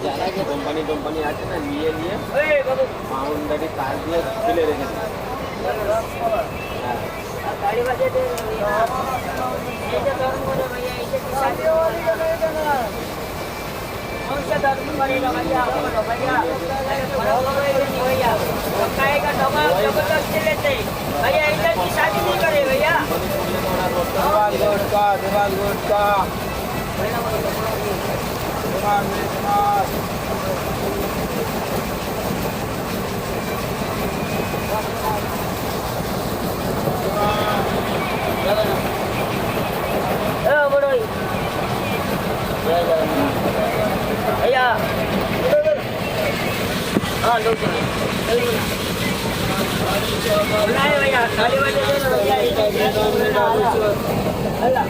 যারা যে কোম্পানি টোম্পানি আছে না নিয়ে নিয়ে বাউন্ডারি তার দিয়ে ফেলে রেখেছে। गाड़ी बजे दे ऐसे धर्म बोलो भैया ऐसे शादी कौन सा धर्म करेगा भैया बोलो भैया भैया काय का डबा जबरदस्ती लेते भैया ऐसे की शादी नहीं करे भैया देवाल गोट का बोलो भैया हाँ लोग भैया खाली बजे दे भैया अल्लाह